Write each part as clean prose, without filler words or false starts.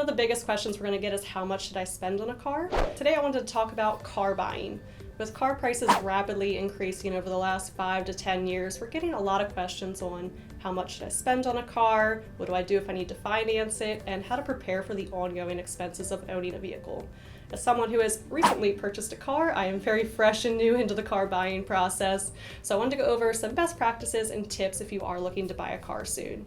One of the biggest questions we're going to get is how much should I spend on a car? Today I wanted to talk about car buying. With car prices rapidly increasing over the last 5 to 10 years, we're getting a lot of questions on how much should I spend on a car, what do I do if I need to finance it, and how to prepare for the ongoing expenses of owning a vehicle. As someone who has recently purchased a car, I am very fresh and new into the car buying process, so I wanted to go over some best practices and tips if you are looking to buy a car soon.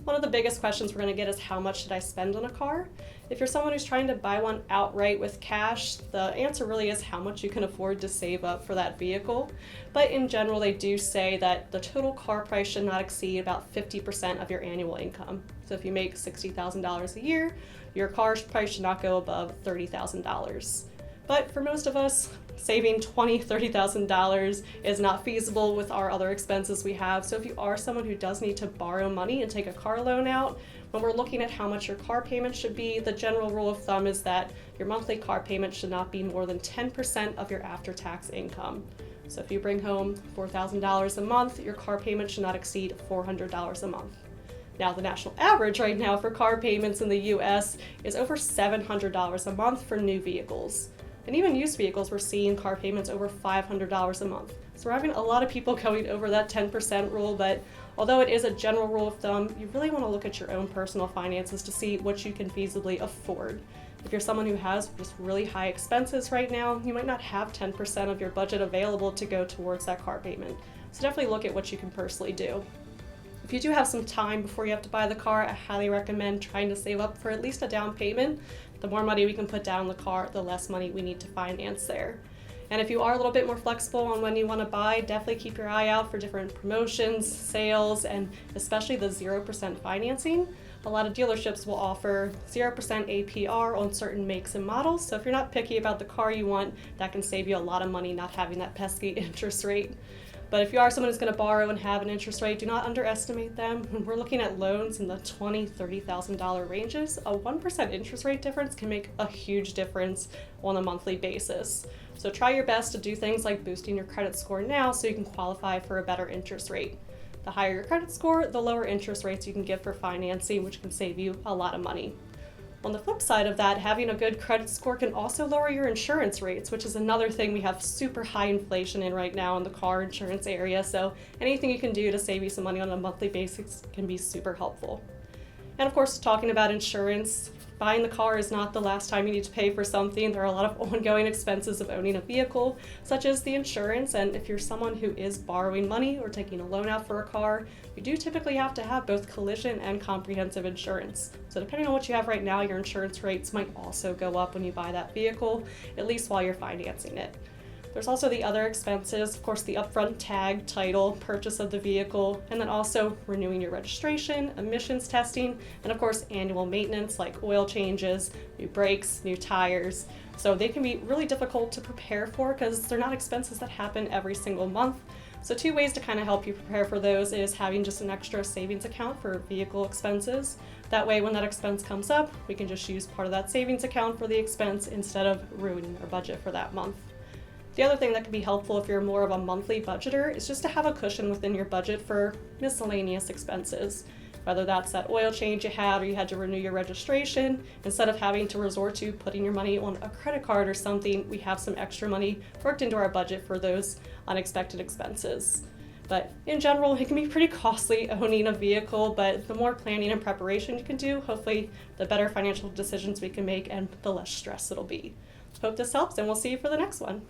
One of the biggest questions we're going to get is how much should I spend on a car? If you're someone who's trying to buy one outright with cash, the answer really is how much you can afford to save up for that vehicle. But in general, they do say that the total car price should not exceed about 50% of your annual income. So if you make $60,000 a year, your car price should not go above $30,000. But for most of us, saving $20,000, $30,000 is not feasible with our other expenses we have. So if you are someone who does need to borrow money and take a car loan out, when we're looking at how much your car payment should be, the general rule of thumb is that your monthly car payment should not be more than 10% of your after-tax income. So if you bring home $4,000 a month, your car payment should not exceed $400 a month. Now, the national average right now for car payments in the US is over $700 a month for new vehicles. And even used vehicles, we're seeing car payments over $500 a month. So we're having a lot of people going over that 10% rule, but although it is a general rule of thumb, you really want to look at your own personal finances to see what you can feasibly afford. If you're someone who has just really high expenses right now, you might not have 10% of your budget available to go towards that car payment. So definitely look at what you can personally do. If you do have some time before you have to buy the car, I highly recommend trying to save up for at least a down payment. The more money we can put down the car, the less money we need to finance there. And if you are a little bit more flexible on when you want to buy, definitely keep your eye out for different promotions, sales, and especially the 0% financing. A lot of dealerships will offer 0% APR on certain makes and models. So if you're not picky about the car you want, that can save you a lot of money not having that pesky interest rate. But if you are someone who's going to borrow and have an interest rate, do not underestimate them. When we're looking at loans in the $20,000, $30,000 ranges, a 1% interest rate difference can make a huge difference on a monthly basis. So try your best to do things like boosting your credit score now so you can qualify for a better interest rate. The higher your credit score, the lower interest rates you can get for financing, which can save you a lot of money. On the flip side of that, having a good credit score can also lower your insurance rates, which is another thing we have super high inflation in right now in the car insurance area. So anything you can do to save you some money on a monthly basis can be super helpful. And of course, talking about insurance, buying the car is not the last time you need to pay for something. There are a lot of ongoing expenses of owning a vehicle, such as the insurance. And if you're someone who is borrowing money or taking a loan out for a car, you do typically have to have both collision and comprehensive insurance. So depending on what you have right now, your insurance rates might also go up when you buy that vehicle, at least while you're financing it. There's also the other expenses, of course, the upfront tag, title, purchase of the vehicle, and then also renewing your registration, emissions testing, and of course, annual maintenance like oil changes, new brakes, new tires. So they can be really difficult to prepare for because they're not expenses that happen every single month. So 2 ways to kind of help you prepare for those is having just an extra savings account for vehicle expenses. That way, when that expense comes up, we can just use part of that savings account for the expense instead of ruining our budget for that month. The other thing that can be helpful if you're more of a monthly budgeter is just to have a cushion within your budget for miscellaneous expenses. Whether that's that oil change you had or you had to renew your registration, instead of having to resort to putting your money on a credit card or something, we have some extra money worked into our budget for those unexpected expenses. But in general, it can be pretty costly owning a vehicle, but the more planning and preparation you can do, hopefully the better financial decisions we can make and the less stress it'll be. Hope this helps, and we'll see you for the next one.